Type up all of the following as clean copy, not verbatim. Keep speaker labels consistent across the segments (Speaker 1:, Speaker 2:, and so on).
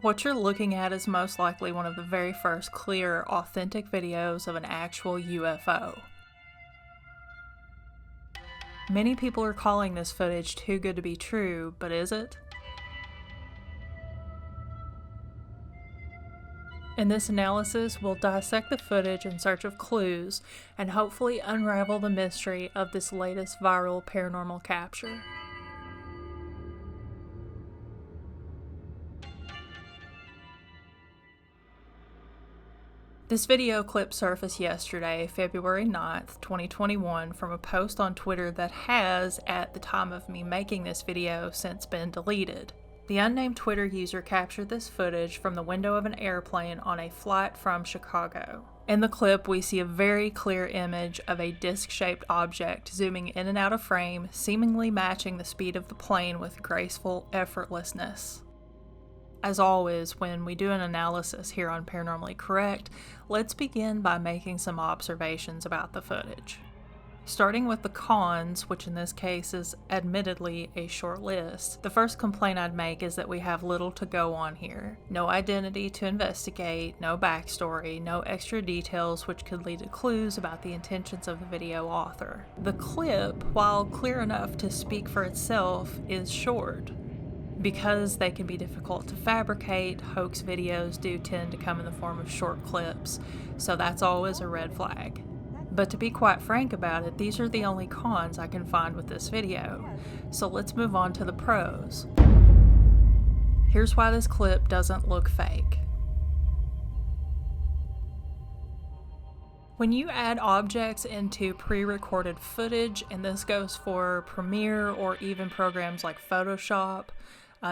Speaker 1: What you're looking at is most likely one of the very first clear, authentic videos of an actual UFO. Many people are calling this footage too good to be true, but is it? In this analysis, we'll dissect the footage in search of clues and hopefully unravel the mystery of this latest viral paranormal capture. This video clip surfaced yesterday, February 9th, 2021, from a post on Twitter that has, at the time of me making this video, since been deleted. The unnamed Twitter user captured this footage from the window of an airplane on a flight from Chicago. In the clip, we see a very clear image of a disc-shaped object zooming in and out of frame, seemingly matching the speed of the plane with graceful effortlessness. As always, when we do an analysis here on Paranormally Correct, let's begin by making some observations about the footage. Starting with the cons, which in this case is admittedly a short list, the first complaint I'd make is that we have little to go on here. No identity to investigate, no backstory, no extra details which could lead to clues about the intentions of the video author. The clip, while clear enough to speak for itself, is short. Because they can be difficult to fabricate, hoax videos do tend to come in the form of short clips, so that's always a red flag. But to be quite frank about it, these are the only cons I can find with this video, so let's move on to the pros. Here's why this clip doesn't look fake. When you add objects into pre-recorded footage, and this goes for Premiere or even programs like Photoshop,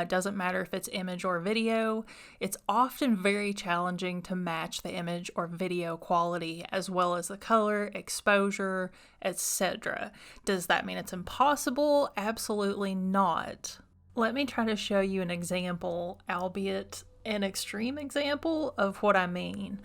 Speaker 1: doesn't matter if it's image or video, it's often very challenging to match the image or video quality as well as the color, exposure, etc. Does that mean it's impossible? Absolutely not. Let me try to show you an example, albeit an extreme example, of what I mean.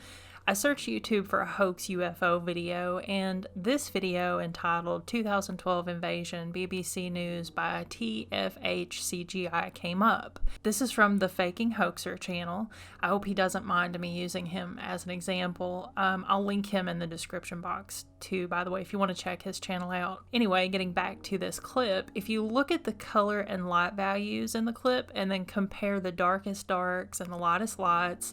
Speaker 1: I searched YouTube for a hoax UFO video, and this video entitled 2012 Invasion BBC News by TFHCGI came up. This is from the Faking Hoaxer channel. I hope he doesn't mind me using him as an example. I'll link him in the description box too, by the way, if you want to check his channel out. Anyway, getting back to this clip, if you look at the color and light values in the clip and then compare the darkest darks and the lightest lights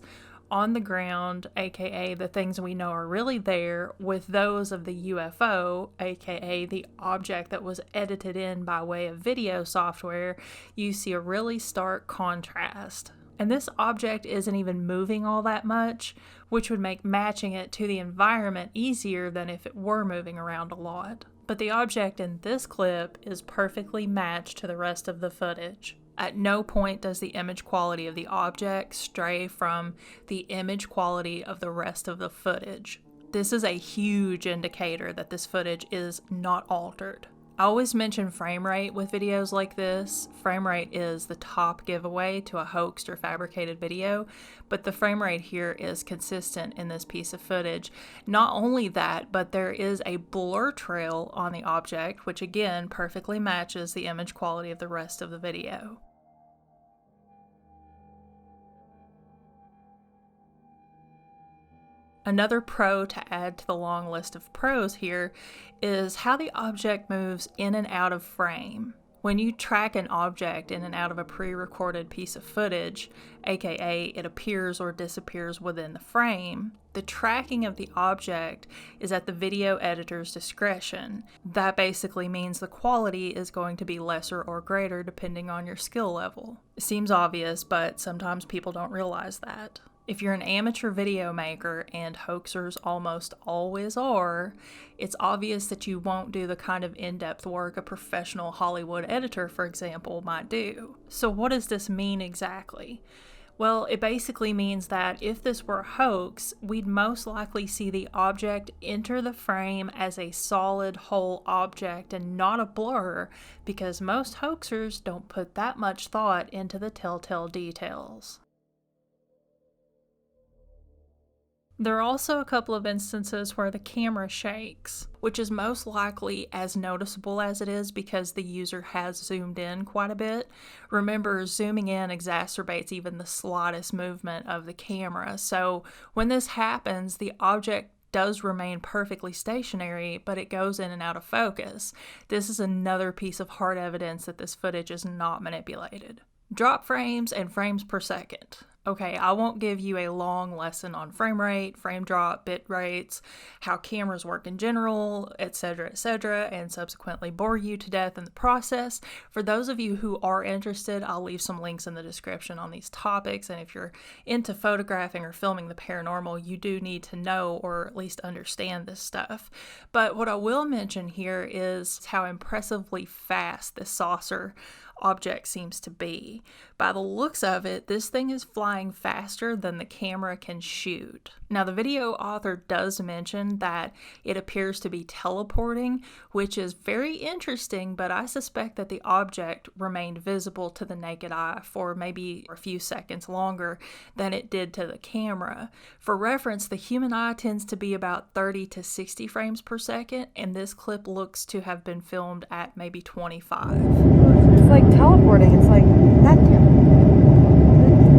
Speaker 1: on the ground, aka the things we know are really there, with those of the UFO, aka the object that was edited in by way of video software, you see a really stark contrast. And this object isn't even moving all that much, which would make matching it to the environment easier than if it were moving around a lot. But the object in this clip is perfectly matched to the rest of the footage. At no point does the image quality of the object stray from the image quality of the rest of the footage. This is a huge indicator that this footage is not altered. I always mention frame rate with videos like this. Frame rate is the top giveaway to a hoaxed or fabricated video, but the frame rate here is consistent in this piece of footage. Not only that, but there is a blur trail on the object, which again perfectly matches the image quality of the rest of the video. Another pro to add to the long list of pros here is how the object moves in and out of frame. When you track an object in and out of a pre-recorded piece of footage, aka it appears or disappears within the frame, the tracking of the object is at the video editor's discretion. That basically means the quality is going to be lesser or greater depending on your skill level. It seems obvious, but sometimes people don't realize that. If you're an amateur video maker, and hoaxers almost always are, it's obvious that you won't do the kind of in-depth work a professional Hollywood editor, for example, might do. So what does this mean exactly? Well, it basically means that if this were a hoax, we'd most likely see the object enter the frame as a solid whole object and not a blur, because most hoaxers don't put that much thought into the telltale details. There are also a couple of instances where the camera shakes, which is most likely as noticeable as it is because the user has zoomed in quite a bit. Remember, zooming in exacerbates even the slightest movement of the camera, so when this happens, the object does remain perfectly stationary, but it goes in and out of focus. This is another piece of hard evidence that this footage is not manipulated. Drop frames and frames per second. Okay, I won't give you a long lesson on frame rate, frame drop, bit rates, how cameras work in general, etc., and subsequently bore you to death in the process. For those of you who are interested, I'll leave some links in the description on these topics, and if you're into photographing or filming the paranormal, you do need to know or at least understand this stuff. But what I will mention here is how impressively fast this saucer object seems to be. By the looks of it, this thing is flying faster than the camera can shoot. Now, the video author does mention that it appears to be teleporting, which is very interesting, but I suspect that the object remained visible to the naked eye for maybe a few seconds longer than it did to the camera. For reference, the human eye tends to be about 30 to 60 frames per second, and this clip looks to have been filmed at maybe 25.
Speaker 2: It's like teleporting. It's like that.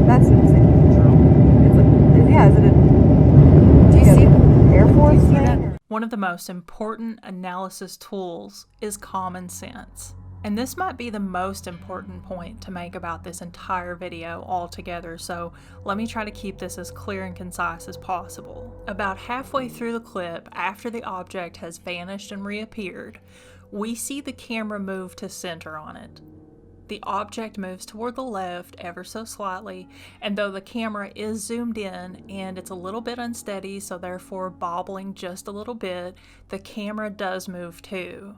Speaker 2: That's insane. It's like, yeah. Is it a? Do you see Air Force thing?
Speaker 1: One of the most important analysis tools is common sense. And this might be the most important point to make about this entire video altogether, so let me try to keep this as clear and concise as possible. About halfway through the clip, after the object has vanished and reappeared, we see the camera move to center on it. The object moves toward the left ever so slightly, and though the camera is zoomed in and it's a little bit unsteady, so therefore bobbling just a little bit, the camera does move too.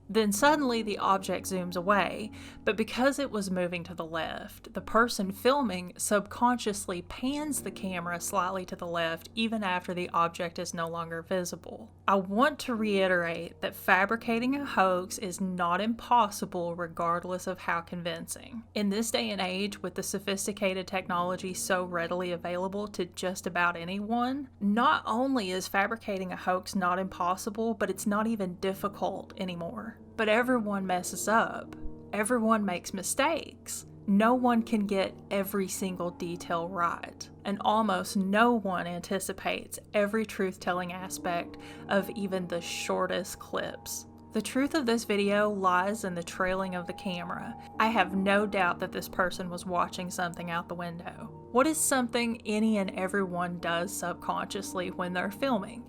Speaker 1: Then suddenly the object zooms away, but because it was moving to the left, the person filming subconsciously pans the camera slightly to the left even after the object is no longer visible. I want to reiterate that fabricating a hoax is not impossible regardless of how convincing. In this day and age, with the sophisticated technology so readily available to just about anyone, not only is fabricating a hoax not impossible, but it's not even difficult anymore. But everyone messes up. Everyone makes mistakes. No one can get every single detail right. And almost no one anticipates every truth-telling aspect of even the shortest clips. The truth of this video lies in the trailing of the camera. I have no doubt that this person was watching something out the window. What is something any and everyone does subconsciously when they're filming?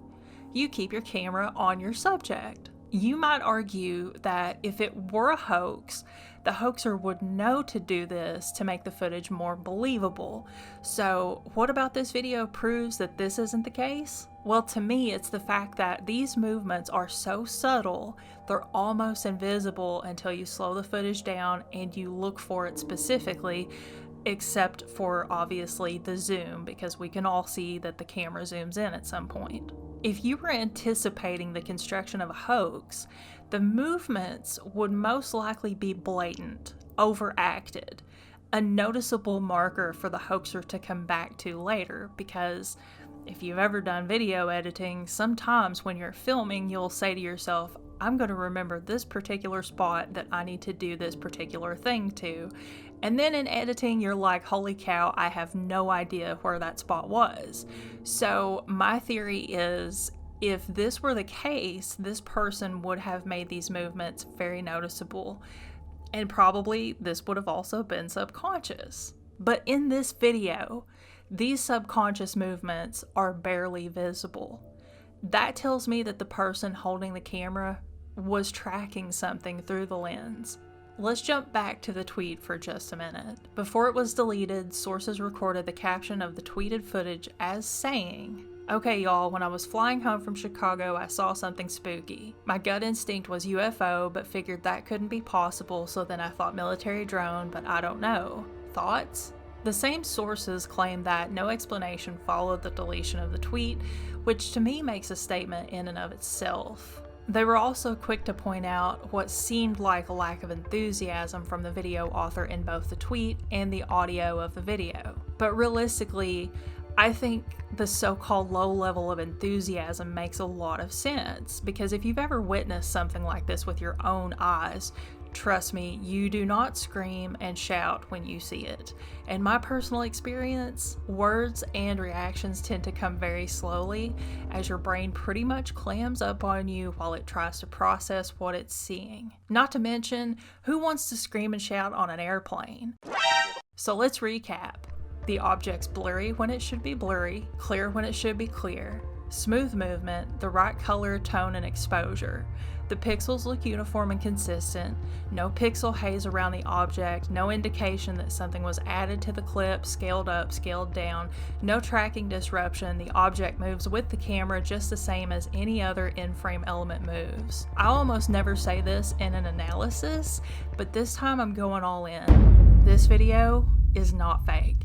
Speaker 1: You keep your camera on your subject. You might argue that if it were a hoax, the hoaxer would know to do this to make the footage more believable. So what about this video proves that this isn't the case? Well, to me, it's the fact that these movements are so subtle, they're almost invisible until you slow the footage down and you look for it specifically, except for obviously the zoom, because we can all see that the camera zooms in at some point. If you were anticipating the construction of a hoax, the movements would most likely be blatant, overacted, a noticeable marker for the hoaxer to come back to later, because if you've ever done video editing, sometimes when you're filming, you'll say to yourself, I'm going to remember this particular spot that I need to do this particular thing to. And then in editing, you're like, holy cow, I have no idea where that spot was. So my theory is, if this were the case, this person would have made these movements very noticeable. And probably this would have also been subconscious. But in this video, these subconscious movements are barely visible. That tells me that the person holding the camera was tracking something through the lens. Let's jump back to the tweet for just a minute. Before it was deleted, sources recorded the caption of the tweeted footage as saying, "Okay y'all, when I was flying home from Chicago, I saw something spooky. My gut instinct was UFO, but figured that couldn't be possible, so then I thought military drone, but I don't know. Thoughts?" The same sources claim that no explanation followed the deletion of the tweet, which to me makes a statement in and of itself. They were also quick to point out what seemed like a lack of enthusiasm from the video author in both the tweet and the audio of the video. But realistically, I think the so-called low level of enthusiasm makes a lot of sense, because if you've ever witnessed something like this with your own eyes, trust me, you do not scream and shout when you see it. In my personal experience, words and reactions tend to come very slowly, as your brain pretty much clams up on you while it tries to process what it's seeing. Not to mention, who wants to scream and shout on an airplane? So let's recap. The object's blurry when it should be blurry, clear when it should be clear, smooth movement, the right color, tone, and exposure. The pixels look uniform and consistent, no pixel haze around the object, no indication that something was added to the clip, scaled up, scaled down, no tracking disruption, the object moves with the camera just the same as any other in-frame element moves. I almost never say this in an analysis, but this time I'm going all in. This video is not fake.